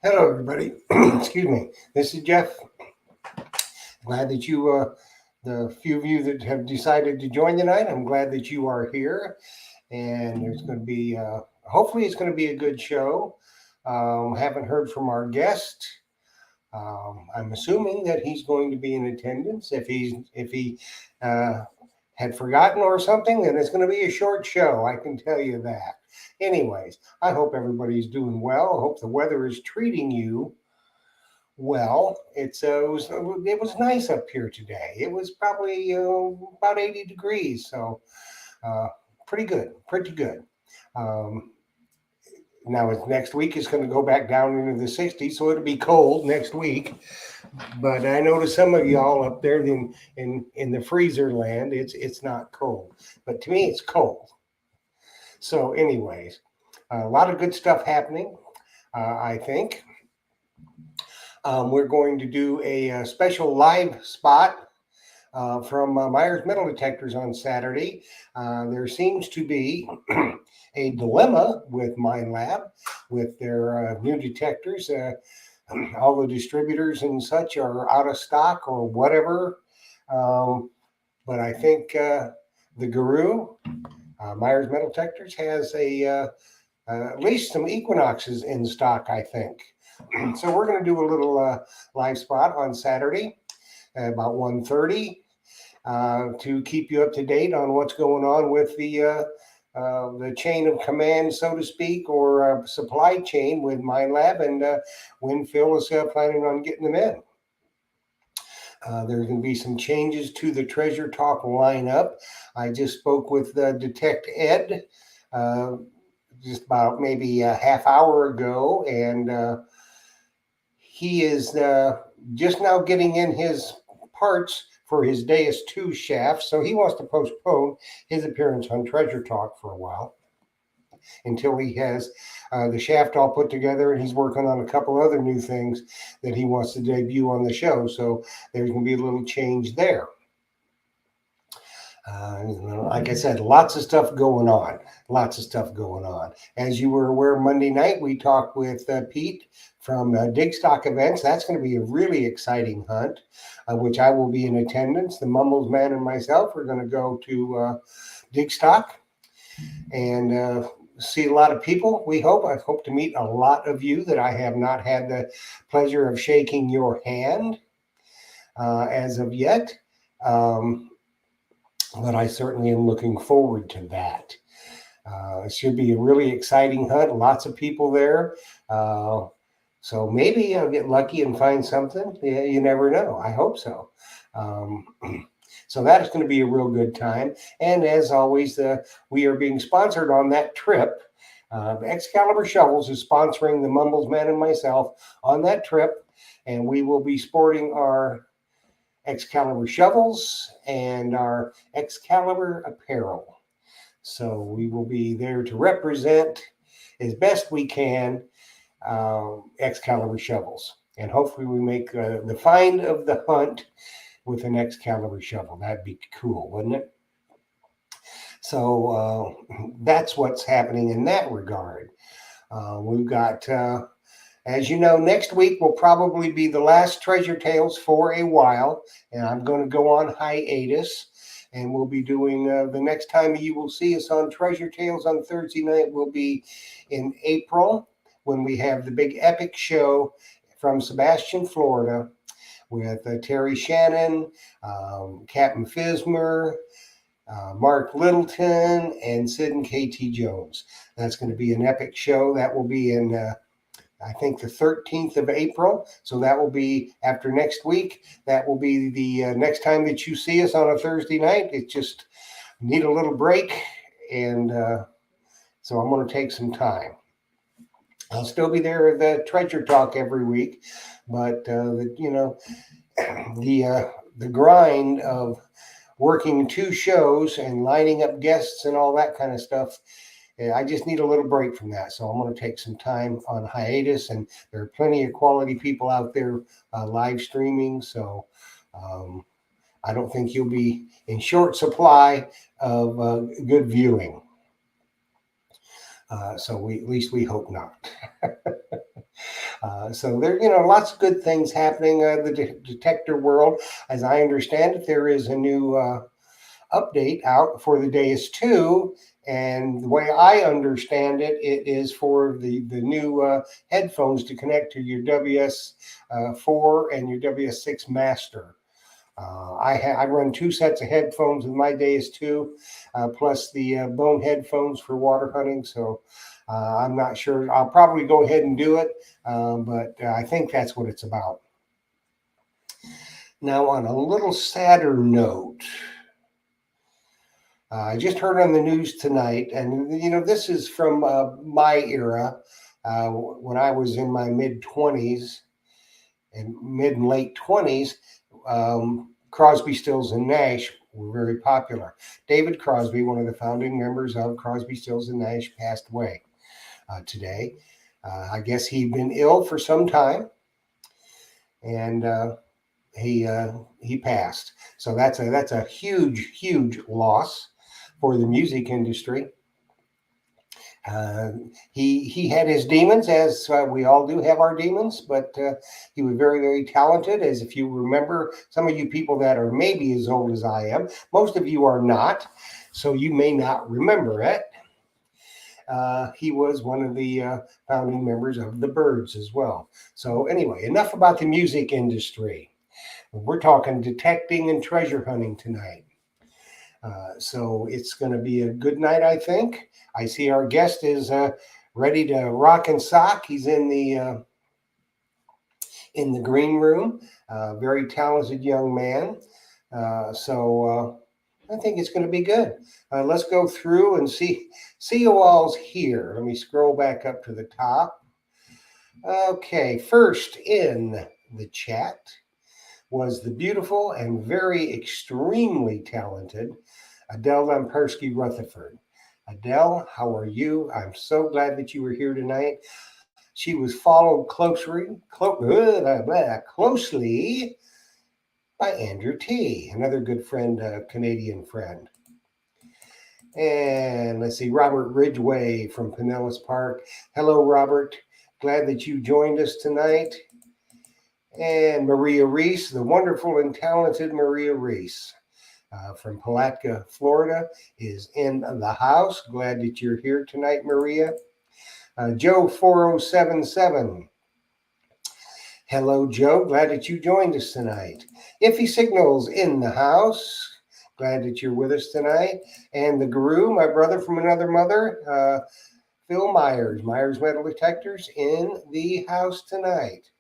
Hello, everybody. Excuse me. This is Jeff. Glad that the few of you that have decided to join tonight, I'm glad that you are here. And there's going to be, hopefully, it's going to be a good show. Haven't heard from our guest. I'm assuming that he's going to be in attendance. If he uh, had forgotten or something, then it's going to be a short show. I can tell you that. Anyways, I hope everybody's doing well. I hope the weather is treating you well. It was nice up here today. It was probably about 80 degrees, so uh, pretty good, pretty good. Um, Now it's next week. It's going to go back down into the 60s, so it'll be cold next week. But I noticed some of y'all up there in the freezer land. It's not cold, but to me it's cold. So, anyways, a lot of good stuff happening. I think we're going to do a special live spot from Myers Metal Detectors on Saturday. There seems to be a dilemma with MindLab with their new detectors. All the distributors and such are out of stock or whatever. But I think the Guru, Myers Metal Detectors, has at least some Equinoxes in stock, I think. So we're going to do a little live spot on Saturday at about 1:30 to keep you up to date on what's going on with the chain of command, so to speak, or supply chain with MindLab and when Phil is planning on getting them in. There's going to be some changes to the Treasure Talk lineup. I just spoke with Detect Ed just about maybe a half hour ago, and he is just now getting in his parts for his Deus 2 shaft, so he wants to postpone his appearance on Treasure Talk for a while until he has the shaft all put together, and he's working on a couple other new things that he wants to debut on the show. So there's going to be a little change there. Like I said, lots of stuff going on. Lots of stuff going on. As you were aware, Monday night we talked with Pete from Dig Stock Events. That's going to be a really exciting hunt, which I will be in attendance. The Mumbles Man and myself are going to go to Dig Stock and see a lot of people. I hope to meet a lot of you that I have not had the pleasure of shaking your hand as of yet. But I certainly am looking forward to that. It should be a really exciting hunt. Lots of people there. So maybe I'll get lucky and find something. Yeah, you never know. I hope so. So that is going to be a real good time. And as always, we are being sponsored on that trip. Excalibur Shovels is sponsoring the Mumbles Man and myself on that trip. And we will be sporting our Excalibur shovels and our Excalibur apparel. So we will be there to represent as best we can Excalibur shovels. And hopefully we make the find of the hunt with an Excalibur shovel. That'd be cool, wouldn't it? So that's what's happening in that regard. We've got as you know, next week will probably be the last Treasure Tales for a while, and I'm going to go on hiatus. And we'll be doing the next time you will see us on Treasure Tales on Thursday night will be in April when we have the big epic show from Sebastian, Florida, with Terry Shannon, Captain Fismer, Mark Littleton, and Sid and KT Jones. That's going to be an epic show. That will be in I think the 13th of April. So that will be after next week. That will be the next time that you see us on a Thursday night. It just need a little break. And so I'm going to take some time. I'll still be there at the Treasure Talk every week. But, the grind of working two shows and lining up guests and all that kind of stuff, I just need a little break from that. So I'm going to take some time on hiatus, and there are plenty of quality people out there live streaming. So I don't think you'll be in short supply of good viewing. So at least we hope not. So there, lots of good things happening. The detector world, as I understand it, there is a new update out for the Deus 2. And the way I understand it, it is for the new headphones to connect to your WS4 and your WS6 Master. I run two sets of headphones with my Deus 2, plus the bone headphones for water hunting. So I'm not sure. I'll probably go ahead and do it, but I think that's what it's about. Now, on a little sadder note, I just heard on the news tonight, and this is from my era when I was in my mid 20s and mid and late 20s. Crosby, Stills, and Nash were very popular. David Crosby, one of the founding members of Crosby, Stills, and Nash, passed away today. I guess he'd been ill for some time, and he passed. So that's a huge loss for the music industry. He had his demons, as we all do have our demons, but he was very talented. As if you remember, some of you people that are maybe as old as I am, most of you are not, so you may not remember it. He was one of the founding members of the Byrds as well. So anyway, enough about the music industry. We're talking detecting and treasure hunting tonight. So it's going to be a good night, I think. I see our guest is ready to rock and sock. He's in the green room. Very talented young man. So I think it's going to be good. Let's go through and see who all's here. Let me scroll back up to the top. Okay, first in the chat was the beautiful and very extremely talented Adele Lampersky Rutherford. Adele, how are you? I'm so glad that you were here tonight. She was followed closely by Andrew T., another good friend, Canadian friend. And let's see, Robert Ridgway from Pinellas Park. Hello, Robert. Glad that you joined us tonight. And Maria Reese, the wonderful and talented Maria Reese. From Palatka, Florida, is in the house. Glad that you're here tonight, Maria. Joe 4077. Hello, Joe. Glad that you joined us tonight. Iffy Signals in the house. Glad that you're with us tonight. And the Guru, my brother from another mother, Phil Myers Metal Detectors, in the house tonight.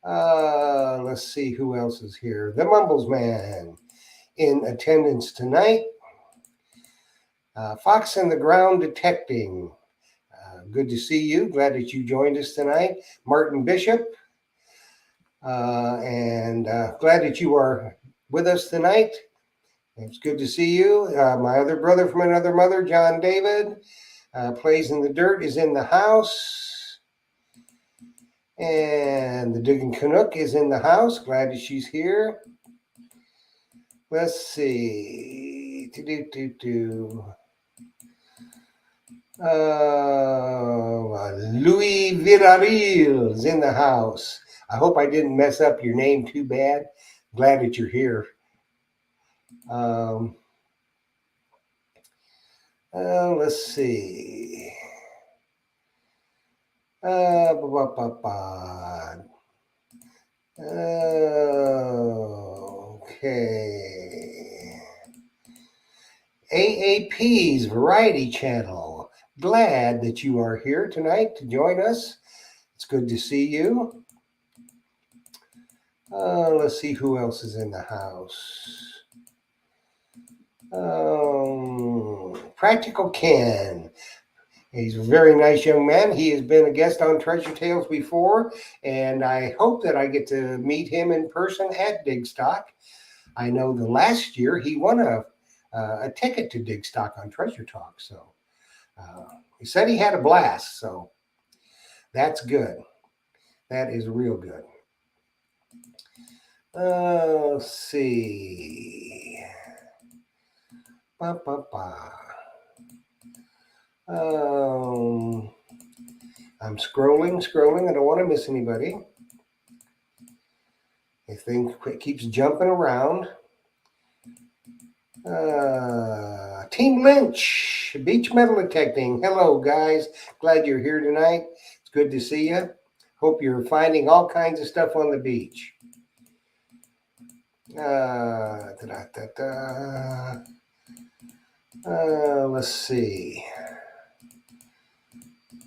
Let's see who else is here. The Mumbles Man in attendance tonight. Fox in the Ground Detecting. Good to see you. Glad that you joined us tonight. Martin Bishop. And glad that you are with us tonight. It's good to see you. My other brother from another mother, John David, Plays in the Dirt, is in the house. And the Digging Canuck is in the house. Glad that she's here. Let's see. Louis Villarreal is in the house. I hope I didn't mess up your name too bad. Glad that you're here. Let's see. Okay. AAP's Variety Channel. Glad that you are here tonight to join us. It's good to see you. Let's see who else is in the house. Practical Ken. He's a very nice young man. He has been a guest on Treasure Tales before, and I hope that I get to meet him in person at Digstock. I know the last year he won a ticket to Digstock on Treasure Talk, so he said he had a blast, so that's good. That is real good. Let's see. I'm scrolling. I don't want to miss anybody. This thing keeps jumping around. Team Lynch, beach metal detecting. Hello, guys. Glad you're here tonight. It's good to see you. Hope you're finding all kinds of stuff on the beach. Let's see.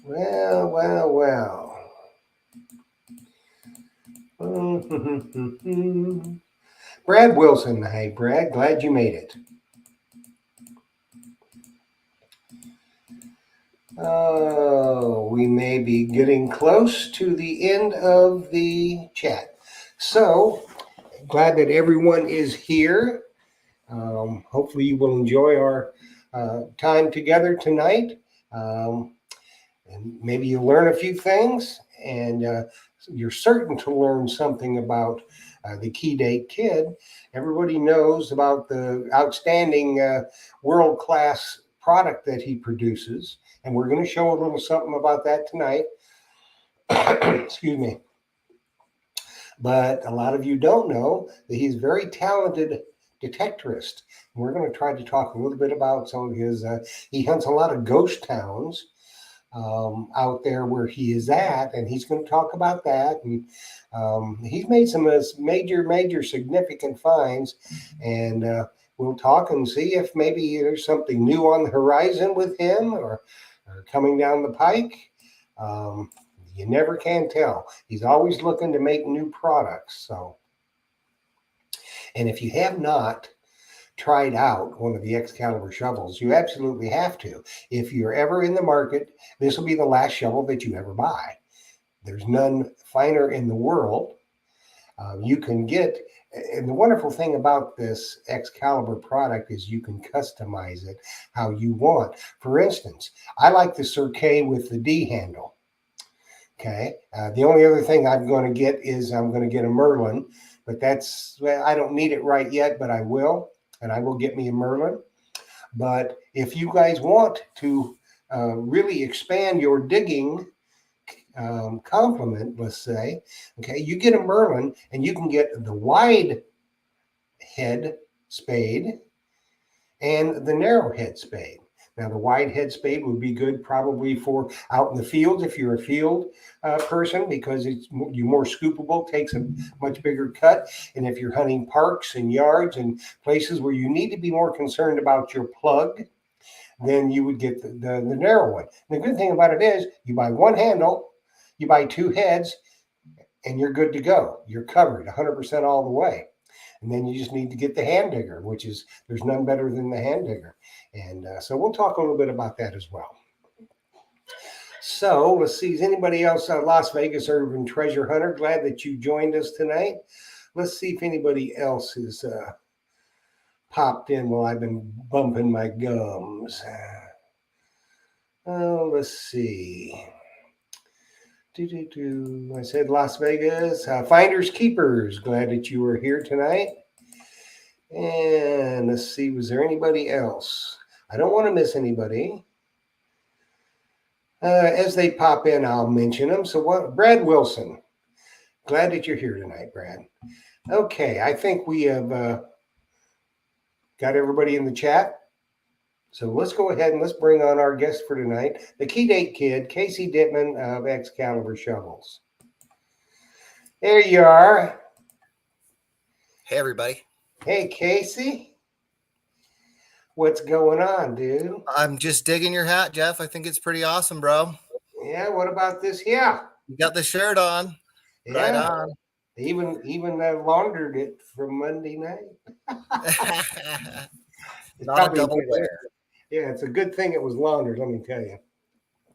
Well. Brad Wilson. Hey, Brad. Glad you made it. We may be getting close to the end of the chat. So, glad that everyone is here. Hopefully, you will enjoy our time together tonight. And maybe you'll learn a few things, and you're certain to learn something about the Key Date Kid. Everybody knows about the outstanding world-class product that he produces, and we're going to show a little something about that tonight. Excuse me. But a lot of you don't know that he's a very talented detectorist. We're going to try to talk a little bit about some of his, he hunts a lot of ghost towns out there where he is at, and he's going to talk about that. And he's made some major significant finds, and we'll talk and see if maybe there's something new on the horizon with him or coming down the pike. You never can tell. He's always looking to make new products. So, and if you have not tried out one of the Excalibur shovels, you absolutely have to. If you're ever in the market, this will be the last shovel that you ever buy. There's none finer in the world. You can get, and the wonderful thing about this Excalibur product is you can customize it how you want. For instance, I like the Cirque with the D handle. Okay. The only other thing I'm going to get is I'm going to get a Merlin, but I don't need it right yet, but I will, and I will get me a Merlin. But if you guys want to really expand your digging complement, let's say, okay, you get a Merlin and you can get the wide head spade and the narrow head spade. Now, the wide head spade would be good probably for out in the fields if you're a field person, because you're more scoopable, takes a much bigger cut. And if you're hunting parks and yards and places where you need to be more concerned about your plug, then you would get the narrow one. And the good thing about it is you buy one handle, you buy two heads, and you're good to go. You're covered 100% all the way. And then you just need to get the hand digger, which is, there's none better than the hand digger. And so we'll talk a little bit about that as well. So let's see, is anybody else Las Vegas Urban Treasure Hunter? Glad that you joined us tonight. Let's see if anybody else has popped in while I've been bumping my gums. Let's see. I said Las Vegas. Finders Keepers. Glad that you were here tonight. And let's see, was there anybody else? I don't want to miss anybody. As they pop in, I'll mention them. So what? Brad Wilson. Glad that you're here tonight, Brad. Okay, I think we have got everybody in the chat. So let's go ahead and let's bring on our guest for tonight, the Key Date Kid, Casey Dittman of Excalibur Shovels. There you are. Hey, everybody. Hey, Casey. What's going on, dude? I'm just digging your hat, Jeff. I think it's pretty awesome, bro. Yeah, what about this? Yeah. You got the shirt on. Yeah. Right on. Even laundered it from Monday night. It's not a double wear. Yeah, it's a good thing it was laundered, let me tell you.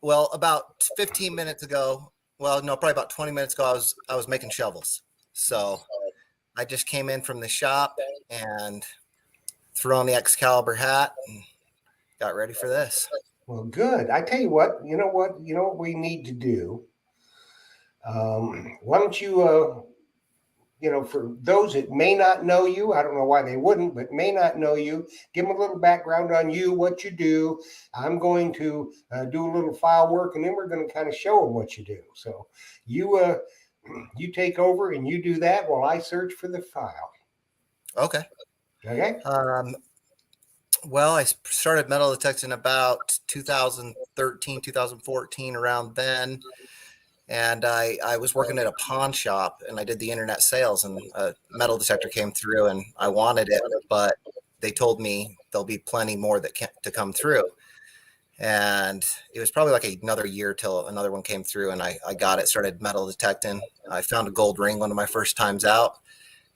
Well, about 15 minutes ago, well, no, probably about 20 minutes ago, I was making shovels. So I just came in from the shop and threw on the Excalibur hat and got ready for this. Well, good. I tell you what, you know what we need to do? Why don't you for those that may not know you, I don't know why they wouldn't, but may not know you, give them a little background on you, what you do. I'm going to do a little file work, and then we're going to kind of show them what you do. So you you take over and you do that while I search for the file. Okay. Okay. Well, I started metal detecting about 2013, 2014, around then. And I was working at a pawn shop, and I did the internet sales, and a metal detector came through, and I wanted it, but they told me there'll be plenty more to come through. And it was probably like another year till another one came through, and I got it, started metal detecting. I found a gold ring one of my first times out,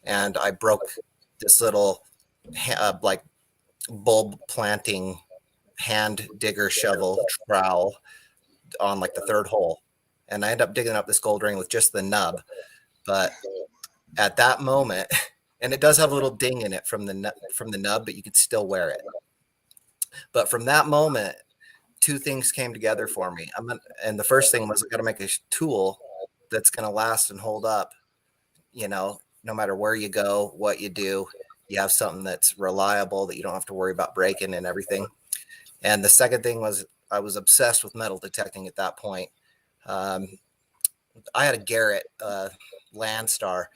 and I broke this little like bulb planting hand digger shovel trowel on like the third hole. And I ended up digging up this gold ring with just the nub. But at that moment, and it does have a little ding in it from the nub, but you could still wear it. But from that moment, two things came together for me. And the first thing was I got to make a tool that's going to last and hold up, no matter where you go, what you do, you have something that's reliable that you don't have to worry about breaking and everything. And the second thing was I was obsessed with metal detecting at that point. I had a Garrett Landstar,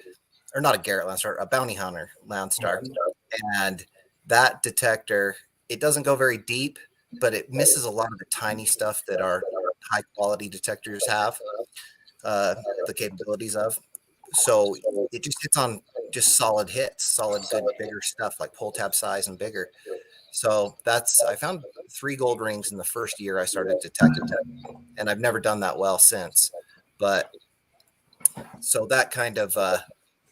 or not a Garrett Landstar, a Bounty Hunter Landstar. And that detector, it doesn't go very deep, but it misses a lot of the tiny stuff that our high quality detectors have the capabilities of. So it just hits on just solid hits, solid, good, bigger stuff like pull tab size and bigger. So I found 3 gold rings in the first year I started detecting them, and I've never done that well since. But so that kind of,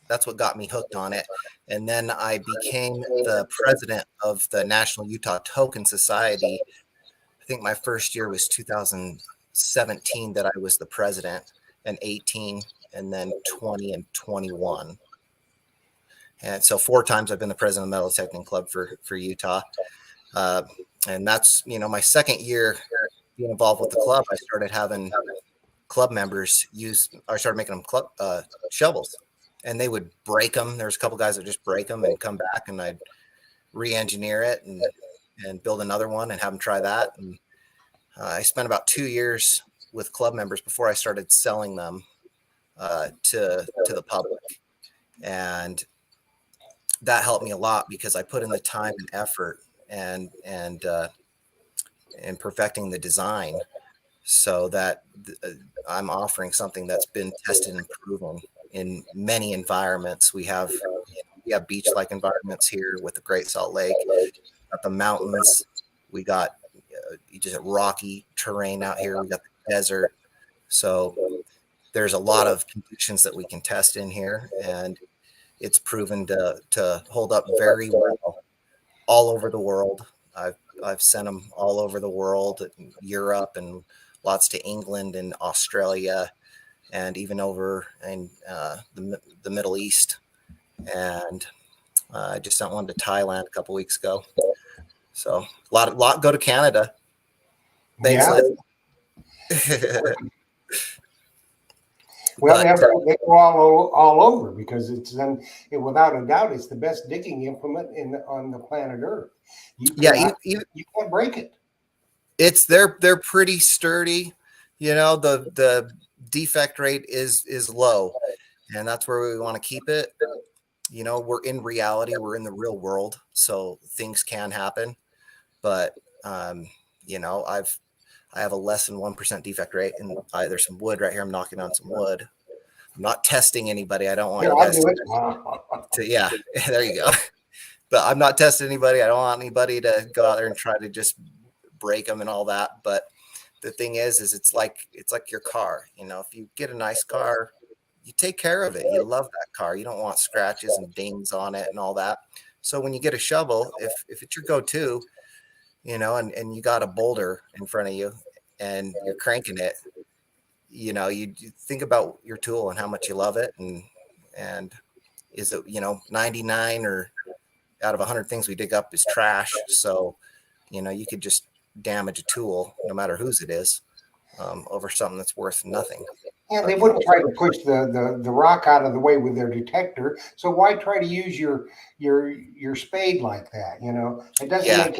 that's what got me hooked on it. And then I became the president of the National Utah Token Society. I think my first year was 2017 that I was the president, and 18, and then 20 and 21. And so 4 times I've been the president of the Metal Detecting Club for Utah. And that's, my second year being involved with the club, I started having club members I started making them shovels, and they would break them. There's a couple guys that just break them and come back, and I'd re-engineer it and build another one and have them try that. And I spent about 2 years with club members before I started selling them to the public. And that helped me a lot because I put in the time and effort and perfecting the design so that I'm offering something that's been tested and proven in many environments. We have beach-like environments here with the Great Salt Lake, got the mountains, we got just rocky terrain out here, we got the desert. So there's a lot of conditions that we can test in here, and it's proven to hold up very well all over the world. I've sent them all over the world, Europe, and lots to England and Australia, and even over in the Middle East. And I just sent one to Thailand a couple weeks ago. So a lot go to Canada. Thanks, Yeah. Well, they go all over because without a doubt, it's the best digging implement on the planet Earth. You can't break it. They're pretty sturdy. The defect rate is low, and that's where we want to keep it. We're in reality, we're in the real world, so things can happen. But I have a less than 1% defect rate, and there's some wood right here. I'm knocking on some wood. I'm not testing anybody. I don't want you guys to yeah, there you go. But I'm not testing anybody. I don't want anybody to go out there and try to just break them and all that. But the thing is it's like your car. If you get a nice car, you take care of it. You love that car. You don't want scratches and dings on it and all that. So when you get a shovel, if it's your go-to, and you got a boulder in front of you and you're cranking it, you think about your tool and how much you love it. And is it, 99 or out of 100 things we dig up is trash. So, you could just damage a tool, no matter whose it is, over something that's worth nothing. Yeah, they wouldn't try to push the rock out of the way with their detector. So why try to use your spade like that? It doesn't Yeah. make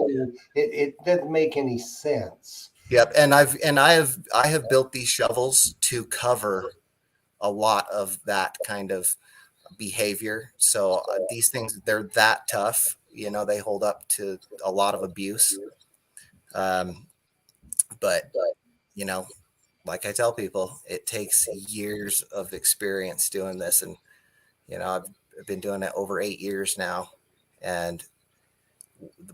it doesn't make any sense. Yep. I have built these shovels to cover a lot of that kind of behavior. So these things, they're that tough. They hold up to a lot of abuse. Um, but you know, like I tell people, it takes years of experience doing this, and I've been doing it over 8 years now, and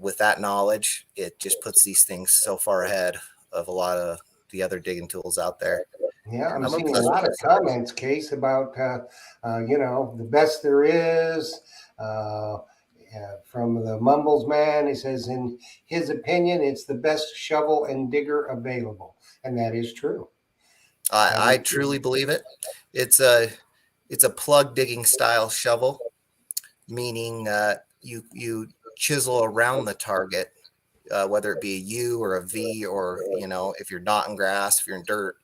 with that knowledge, it just puts these things so far ahead of a lot of the other digging tools out there. Yeah, And I'm I'm seeing a obsessed with lot of this. comments, Case, about the best there is. Uh, from the Mumbles man, he says, in his opinion, it's the best shovel and digger available, and that is true. That I is true. truly believe it. It's a plug digging style shovel, meaning you chisel around the target, whether it be a U or a V, or if you're not in grass, if you're in dirt,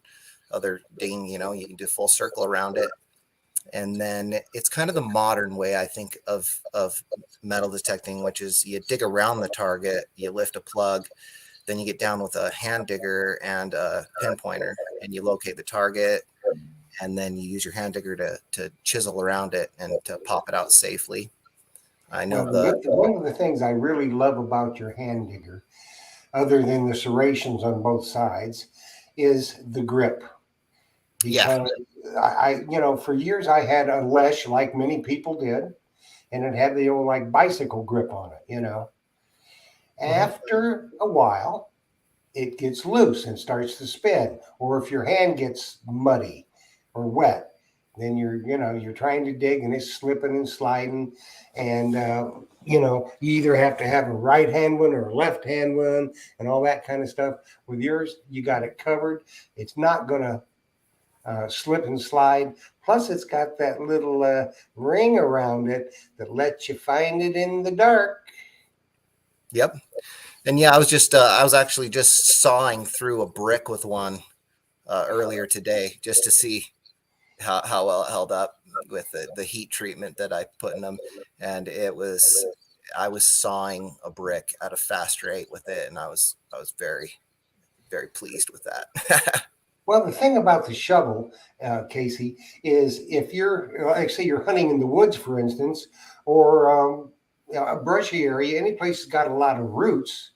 other digging, you can do full circle around it. And then it's kind of the modern way, I think, of metal detecting, which is you dig around the target, you lift a plug, then you get down with a hand digger and a pinpointer, and you locate the target, and then you use your hand digger to chisel around it and to pop it out safely. I know Well, the one of the things I really love about your hand digger, other than the serrations on both sides, is the grip. yeah. Because for years I had a lesh like many people did, and it had the old like bicycle grip on it. Mhm. After a while, it gets loose and starts to spin. Or if your hand gets muddy or wet, then you're trying to dig and it's slipping and sliding. And, you either have to have a right hand one or a left hand one and all that kind of stuff. With yours, you got it covered. It's not going to slip and slide. Plus, it's got that little ring around it that lets you find it in the dark. Yep. And yeah, I was actually just sawing through a brick with one earlier today, just to see how well it held up with the heat treatment that I put in them. And I was sawing a brick at a fast rate with it, and I was very, very pleased with that. Well, the thing about the shovel, Casey, is if you're, like, say, you're hunting in the woods, for instance, or a brushy area, any place that's got a lot of roots,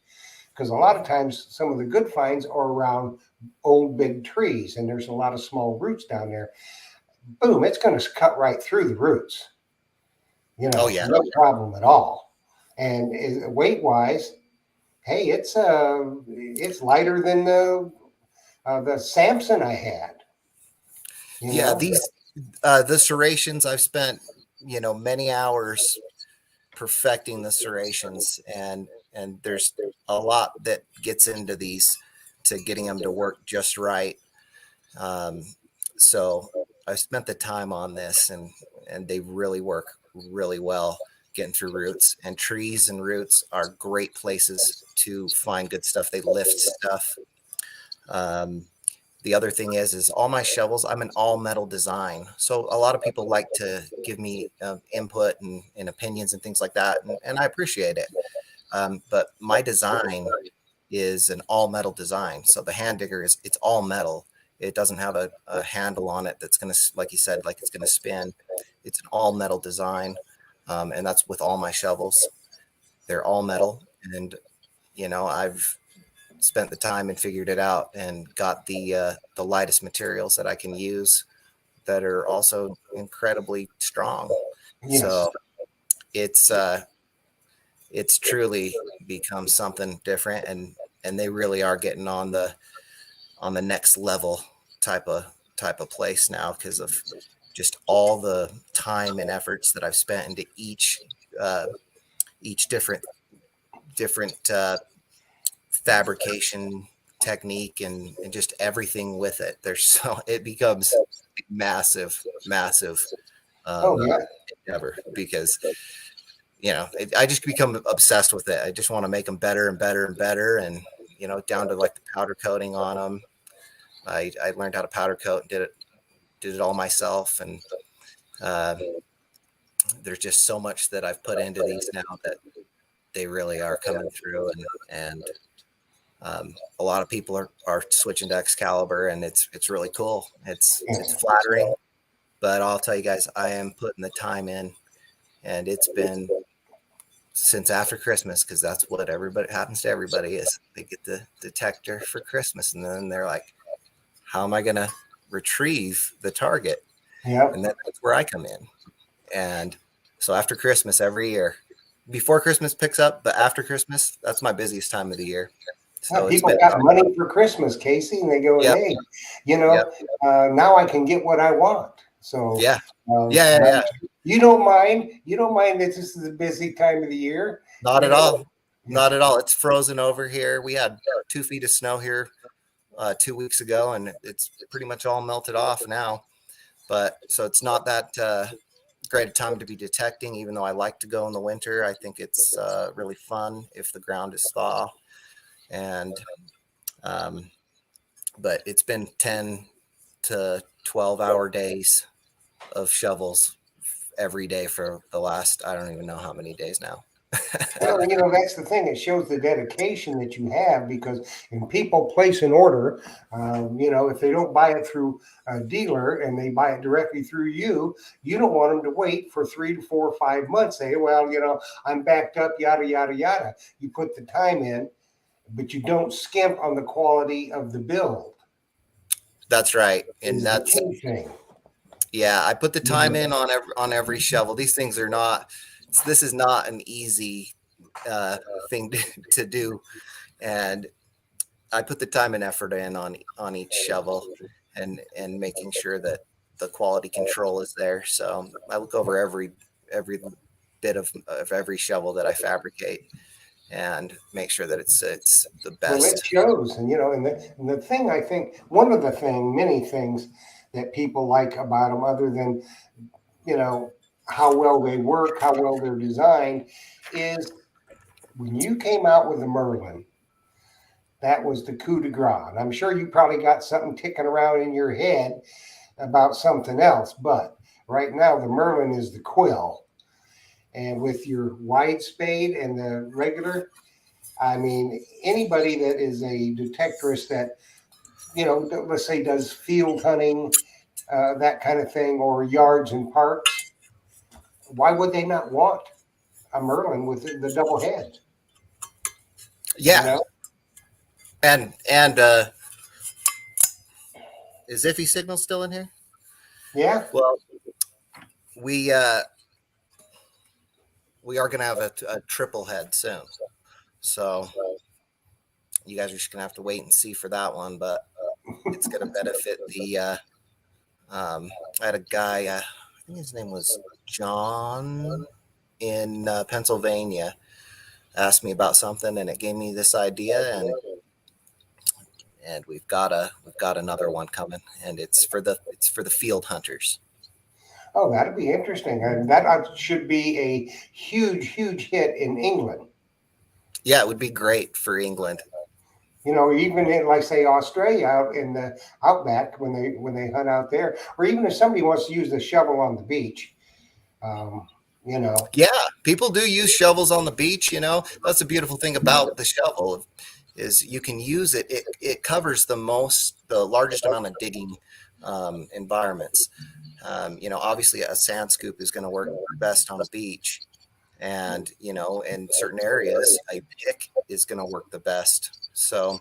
because a lot of times some of the good finds are around old big trees, and there's a lot of small roots down there. Boom, it's going to cut right through the roots. Oh yeah. No problem at all. And weight wise, hey, it's lighter than the Samson I had. You Yeah, know, these the serrations, I've spent many hours perfecting the serrations, and there's a lot that gets into these to getting them to work just right. Um, so I spent the time on this, and they really work really well getting through roots, and trees and roots are great places to find good stuff. They lift stuff. Um, the other thing is all my shovels, I'm an all metal design. So a lot of people like to give me input and opinions and things like that. And I appreciate it. But my design is an all metal design. So the hand digger it's all metal. It doesn't have a handle on it that's going to, like you said, like it's going to spin. It's an all metal design. And that's with all my shovels. They're all metal. And, I've spent the time and figured it out and got the lightest materials that I can use that are also incredibly strong. yes. So it's uh, it's truly become something different, and they really are getting on the next level type of place now because of just all the time and efforts that I've spent into uh, each different fabrication technique and just everything with it. There's so it becomes massive, massive Oh um, yeah. endeavor because I just become obsessed with it. I just want to make them better and better and better, and down to like the powder coating on them. I learned how to powder coat and did it did it all myself, and there's just so much that I've put into these now that they really are coming through, and a lot of people are switching to Excalibur, and it's really cool. It's flattering, but I'll tell you guys, I am putting the time in, and it's been since after Christmas, because that's what everybody happens to everybody is they get the detector for Christmas, and then they're like, how am I going to retrieve the target? Yeah. And that's where I come in. And so after Christmas every year, before Christmas picks up, but after Christmas, that's my busiest time of the year. So people got money for Christmas, Casey, and they go, yep. hey, now I can get what I want. So yeah. You don't mind that this is a busy time of the year? Not at all. Not at all. It's frozen over here. We had 2 feet of snow here 2 weeks ago, and it's pretty much all melted off now. But so it's not that great a time to be detecting, even though I like to go in the winter. I think it's really fun if the ground is thaw. And but it's been 10 to 12-hour days of shovels every day for the last, I don't even know how many days now. Well, that's the thing. It shows the dedication that you have, because when people place an order, if they don't buy it through a dealer and they buy it directly through you, you don't want them to wait for 3 to 4 or 5 months. Say, well, I'm backed up, yada, yada, yada. You put the time in, but you don't skimp on the quality of the build. That's right. And that's the key thing. Yeah, I put the time in on every shovel. These things are not, this is not an easy thing to do. And I put the time and effort in on each shovel, and making sure that the quality control is there. So I look over every bit of every shovel that I fabricate and make sure that it's the best. Well, it shows. And the thing, I think many things that people like about them, other than how well they work, how well they're designed, is when you came out with the Merlin, that was the coup de grace. And I'm sure you probably got something ticking around in your head about something else, but right now the Merlin is the quill. And with your wide spade and the regular, I mean, anybody that is a detectorist that, let's say does field hunting, that kind of thing, or yards and parks, why would they not want a Merlin with the double head? Yeah. And is Iffy Signal still in here? Yeah. Well, we are going to have a triple head soon. So you guys are just going to have to wait and see for that one, but it's going to benefit the I had a guy, I think his name was John in Pennsylvania, asked me about something, and it gave me this idea, and we've got another one coming, and it's for the field hunters. Oh, that'd be interesting. And that should be a huge, huge hit in England. Yeah, it would be great for England. Even in, like, say, Australia, out in the outback, when they hunt out there, or even if somebody wants to use the shovel on the beach, Yeah, people do use shovels on the beach. That's the beautiful thing about the shovel, is you can use it. It covers the largest amount of digging environments. Obviously a sand scoop is going to work best on a beach, and in certain areas a pick is going to work the best. So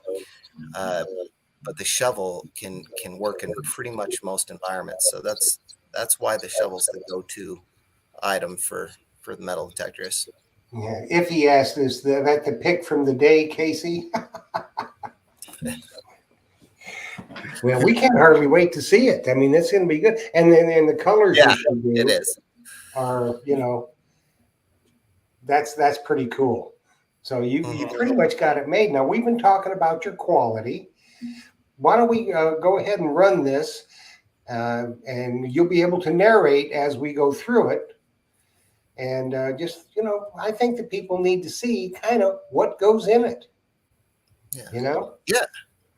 but the shovel can work in pretty much most environments. So that's why the shovel's the go-to item for the metal detectorists. Yeah. If he asked this, that the pick from the day, Casey. Well, we can't hardly wait to see it. I mean, it's going to be good. And then the colors it is. Are, that's pretty cool. So you pretty much got it made. Now, we've been talking about your quality. Why don't we go ahead and run this, and you'll be able to narrate as we go through it. And I think that people need to see kind of what goes in it. Yeah. Yeah.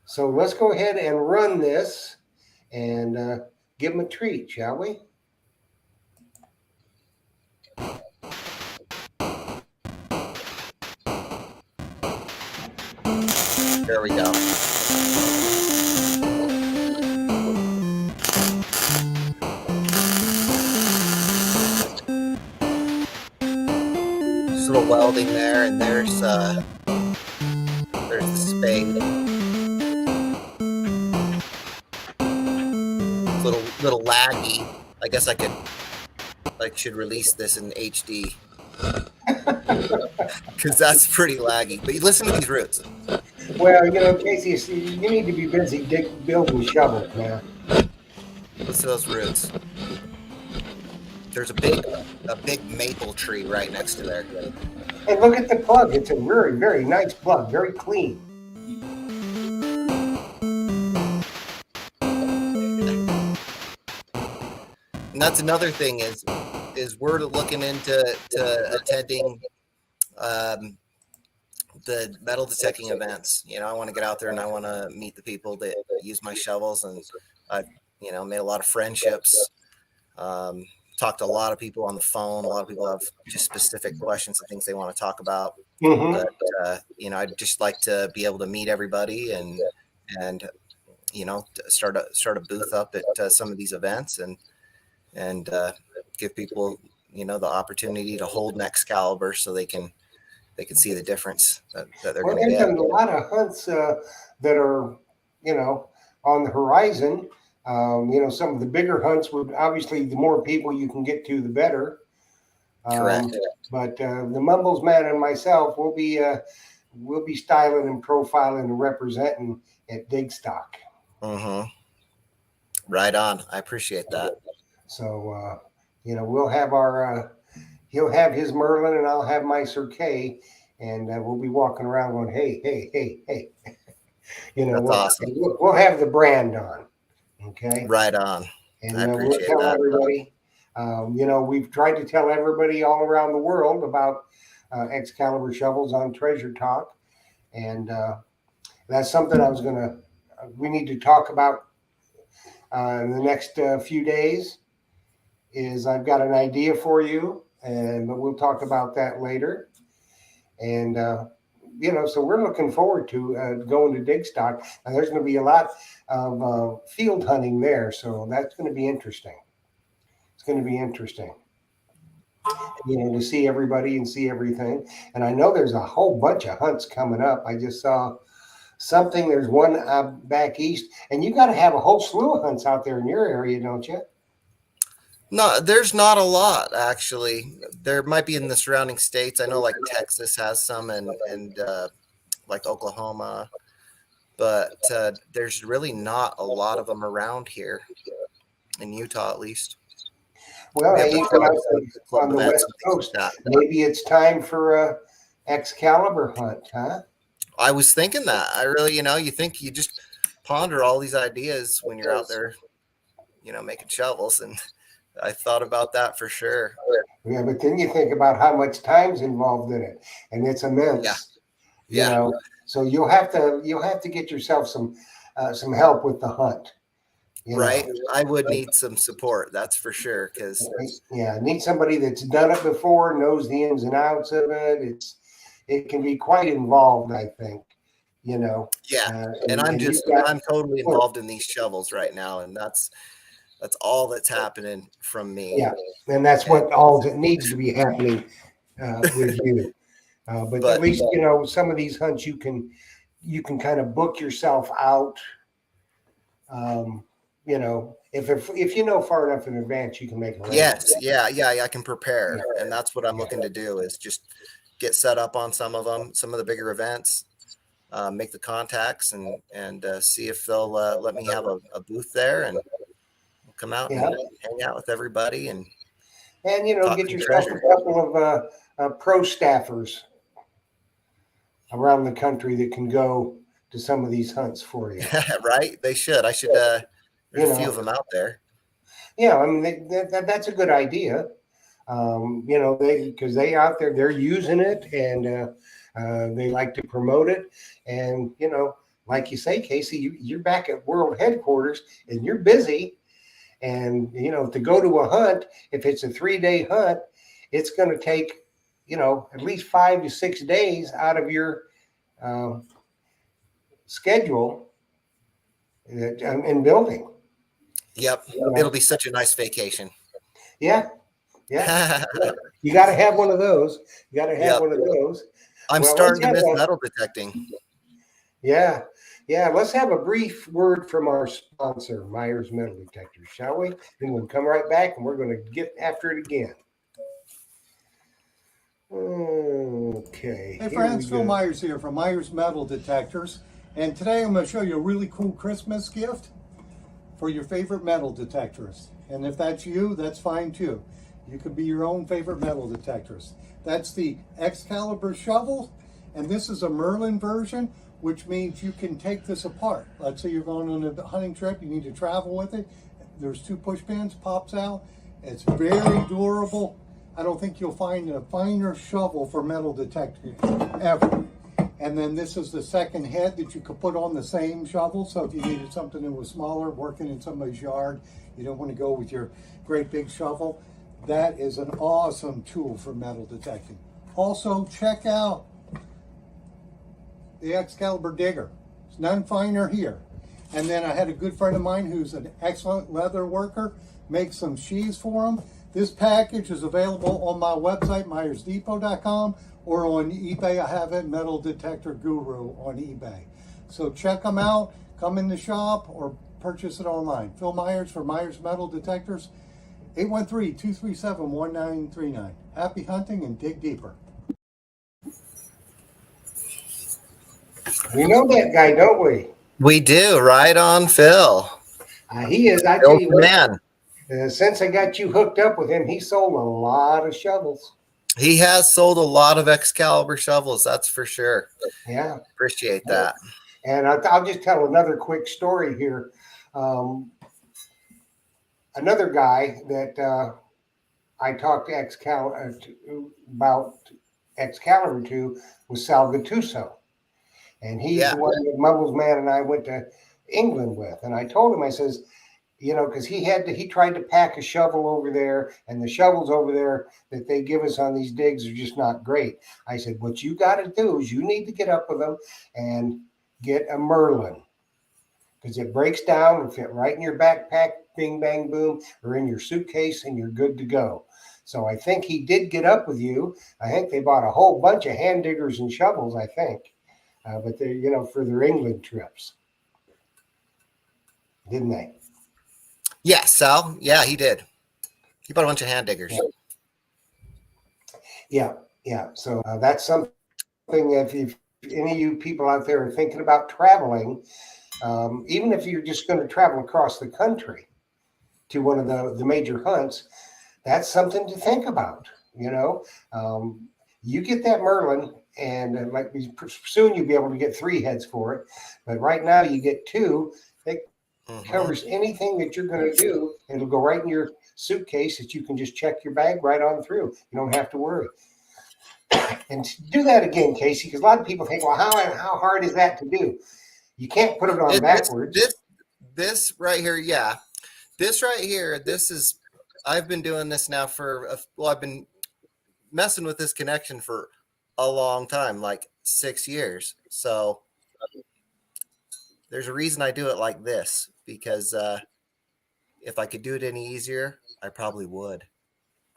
So let's go ahead and run this, and give them a treat, shall we? There we go. Just a little welding there, and there's the spade. It's a little laggy. I guess I should release this in HD because that's pretty laggy. But you listen to these roots. Well, Casey, you need to be busy building shovels now. Listen to those roots. There's a big maple tree right next to there. And look at the plug. It's a very, very nice plug, very clean. And that's another thing is we're looking into attending the metal detecting events. I want to get out there and I want to meet the people that use my shovels, and I've made a lot of friendships. Talked to a lot of people on the phone. A lot of people have just specific questions and things they want to talk about. Mm-hmm. But I'd just like to be able to meet everybody and start a booth up at some of these events and give people the opportunity to hold an Excalibur so they can see the difference that they're going to get. There's a lot of hunts that are on the horizon. Some of the bigger hunts would obviously, the more people you can get to, the better. Correct. But the Mumbles man and myself will be styling and profiling and representing at Digstock. Mm-hmm. Right on. I appreciate that. So we'll have he'll have his Merlin and I'll have my Sir K, and we'll be walking around going, hey. That's awesome. We'll have the brand on. Okay. Right on. And I appreciate we'll tell that. everybody. We've tried to tell everybody all around the world about Excalibur shovels on Treasure Talk, and that's something we need to talk about in the next few days. I've got an idea for you, but we'll talk about that later. And so we're looking forward to going to Digstock, and there's going to be a lot of field hunting there, so that's going to be interesting. It's going to be interesting, to see everybody and see everything. And I know there's a whole bunch of hunts coming up. I just saw something. There's one back east, and you got to have a whole slew of hunts out there in your area, don't you? No, there's not a lot actually. There might be in the surrounding states. I know like Texas has some, and like Oklahoma, but there's really not a lot of them around here in Utah, at least. Well, even on the West Coast, maybe it's time for a Excalibur hunt, huh? I was thinking that. I really, you think you just ponder all these ideas when you're out there, making shovels, and I thought about that for sure. Yeah, but then you think about how much time's involved in it, and it's immense. Yeah. So you'll have to get yourself some help with the hunt. Right. I would need some support, that's for sure. Need somebody that's done it before, knows the ins and outs of it. It can be quite involved, I think. Yeah. I'm totally involved in these shovels right now, and that's all that's happening from me. Yeah, and that's what all that needs to be happening with you. But at least some of these hunts you can kind of book yourself out. If you know far enough in advance, you can make it. Yes, yeah, I can prepare, and that's what I'm looking to do is just get set up on some of the bigger events, make the contacts, and see if they'll let me have a booth there, and we'll come out and hang out with everybody, and get yourself a couple of pro staffers around the country that can go to some of these hunts for you. Right? They should. I should. There's a few of them out there. Yeah, I mean that's a good idea. Because they out there, they're using it, and they like to promote it. And like you say, Casey, you're back at world headquarters, and you're busy, And, to go to a hunt, if it's a 3-day hunt, it's going to take, at least 5 to 6 days out of your schedule in building. Yep. It'll be such a nice vacation. Yeah. Yeah. You got to have one of those. One of those. I'm starting to miss metal detecting. Yeah. Yeah. Let's have a brief word from our sponsor, Myers Metal Detectors, shall we? Then we'll come right back and we're going to get after it again. Okay. Hey friends, Phil Myers here from Myers Metal Detectors. And today I'm going to show you a really cool Christmas gift for your favorite metal detectorist. And if that's you, that's fine too. You could be your own favorite metal detectorist. That's the Excalibur shovel, and this is a Merlin version, which means you can take this apart. Let's say you're going on a hunting trip, you need to travel with it. There's 2 push pins, pops out. It's very durable. I don't think you'll find a finer shovel for metal detecting ever. And then this is the second head that you could put on the same shovel. So if you needed something that was smaller, working in somebody's yard, you don't want to go with your great big shovel. That is an awesome tool for metal detecting. Also, check out the Excalibur digger. It's none finer here. And then I had a good friend of mine who's an excellent leather worker, make some sheaths for him. This package is available on my website, myersdepot.com, or on eBay. I have it, Metal Detector Guru on eBay. So check them out, come in the shop, or purchase it online. Phil Myers for Myers Metal Detectors, 813-237-1939. Happy hunting and dig deeper. We know that guy, don't we? We do. Right on, Phil. He is. I tell you what, man. Since I got you hooked up with him, he sold a lot of shovels. He has sold a lot of Excalibur shovels, that's for sure. Yeah. Appreciate that. And I'll just tell another quick story here. Another guy that I talked to about Excalibur to was Sal Gattuso. And he's the one that Mumbles Man and I went to England with. And I told him, I says, because he tried to pack a shovel over there, and the shovels over there that they give us on these digs are just not great. I said, what you got to do is you need to get up with them and get a Merlin, because it breaks down and fit right in your backpack, bing, bang, boom, or in your suitcase, and you're good to go. So I think he did get up with you. I think they bought a whole bunch of hand diggers and shovels, I think. But they, for their England trips, didn't they? Yeah, Sal. Yeah, he did. He bought a bunch of hand diggers. Yeah. So that's something. If any of you people out there are thinking about traveling, even if you're just going to travel across the country to one of the major hunts, that's something to think about. You get that Merlin. And like soon you'll be able to get 3 heads for it, but right now you get 2. It covers anything that you're going to do. It'll go right in your suitcase that you can just check your bag right on through. You don't have to worry. And to do that again, Casey, because a lot of people think, well, how hard is that to do? You can't put it on backwards. This right here, yeah. This right here, I've been doing this now I've been messing with this connection for a long time, like 6 years. So there's a reason I do it like this, because if I could do it any easier, I probably would,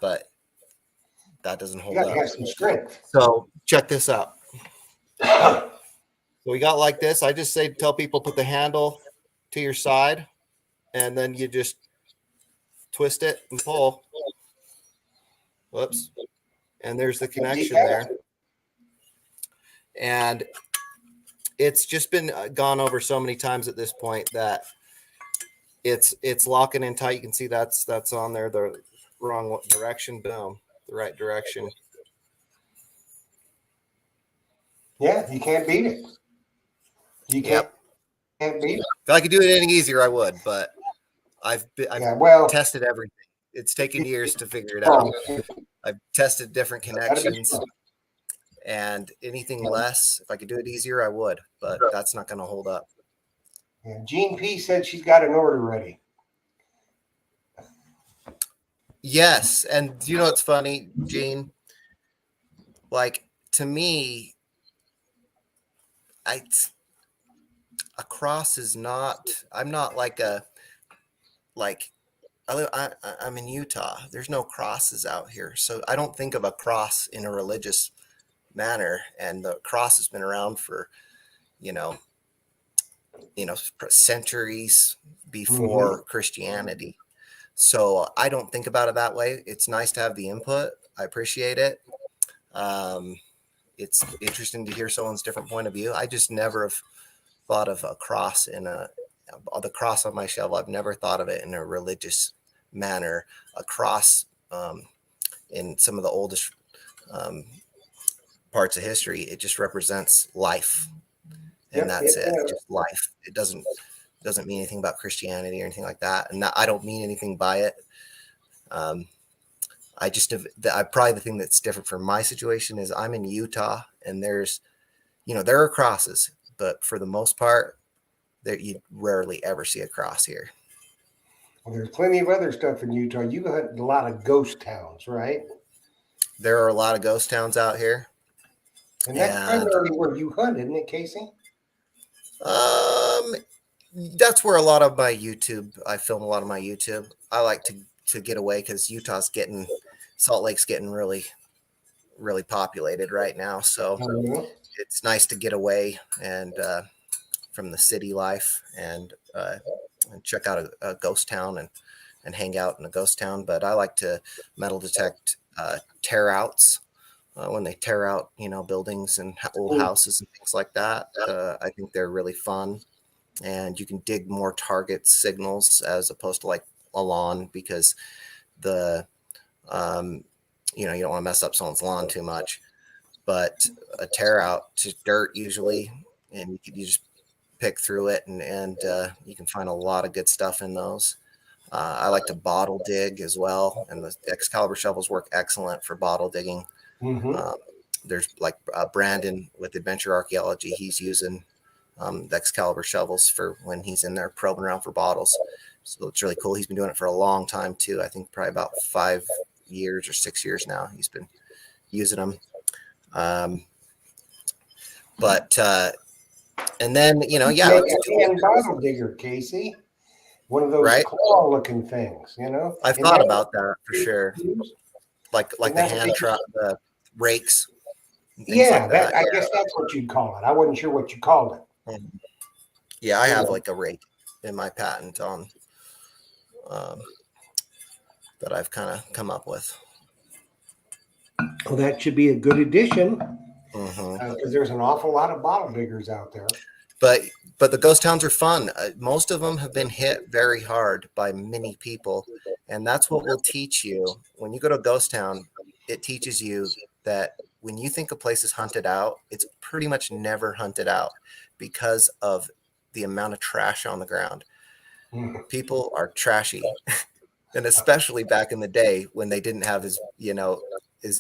but that doesn't hold up. You have some strength. So check this out. So we got like this. I just tell people, put the handle to your side, and then you just twist it and pull. Whoops. And there's the connection there. And it's just been gone over so many times at this point that it's locking in tight. You can see that's on there the wrong direction. Boom, the right direction. Yeah, you can't beat it. You can't beat it. If I could do it any easier, I would, but I've tested everything. It's taken years to figure it out. I've tested different connections. And anything less, if I could do it easier, I would, but that's not going to hold up. Yeah, Jean P said she's got an order ready. Yes, and you know what's funny, Gene? Like to me, I a cross is not. I'm not like a like. I'm in Utah. There's no crosses out here, so I don't think of a cross in a religious manner. And the cross has been around for you know centuries Hmm. before Christianity. So I don't think about it that way. It's nice to have the input. I appreciate it. Um, it's interesting to hear someone's different point of view. I just never have thought of a cross in a the cross on my shovel. I've never thought of it in a religious manner. A cross in some of the oldest um, parts of history, it just represents life, and Yep. that's it. Just life. It doesn't mean anything about Christianity or anything like that. And I don't mean anything by it. Um, I just have. Probably the thing that's different from my situation is I'm in Utah, and there's there are crosses, but for the most part, there you rarely ever see a cross here. Well, there's plenty of other stuff in Utah. You got a lot of ghost towns, right? There are a lot of ghost towns out here, And that's and primarily where you hunt, isn't it, Casey? um, that's where a lot of my YouTube. I film a lot of my YouTube. I like to get away because Salt Lake's getting really populated right now. So I know. it's nice to get away and from the city life and check out a ghost town and hang out in a ghost town. But I like to metal detect tear outs when they tear out, buildings and old houses and things like that. I think they're really fun, and you can dig more target signals as opposed to like a lawn because the you don't want to mess up someone's lawn too much. But a tear out to dirt usually, and you just pick through it, and you can find a lot of good stuff in those. I like to bottle dig as well, and the Excalibur shovels work excellent for bottle digging. Mm-hmm. Um, there's like Brandon with Adventure Archaeology. He's using the Excalibur shovels for when he's in there probing around for bottles. So it's really cool. He's been doing it for a long time too. I think probably about 5 years or 6 years now. He's been using them. Um, but and then yeah, Make let's a hand bottle digger, Casey. One of those right. claw-looking things, I've And thought that's about that for sure. Like and the that's hand truck, the rakes, and things yeah. like that. I guess that's what you'd call it. I wasn't sure what you called it. Yeah, yeah. I have Yeah. like a rake in my patent on um, that I've kind of come up with. Well, that should be a good addition Hmm. because there's an awful lot of bottle diggers out there. But the ghost towns are fun. Most of them have been hit very hard by many people, and that's what will teach you when you go to a ghost town. It teaches you that when you think a place is hunted out, it's pretty much never hunted out because of the amount of trash on the ground. Mhm. People are trashy, and especially back in the day when they didn't have as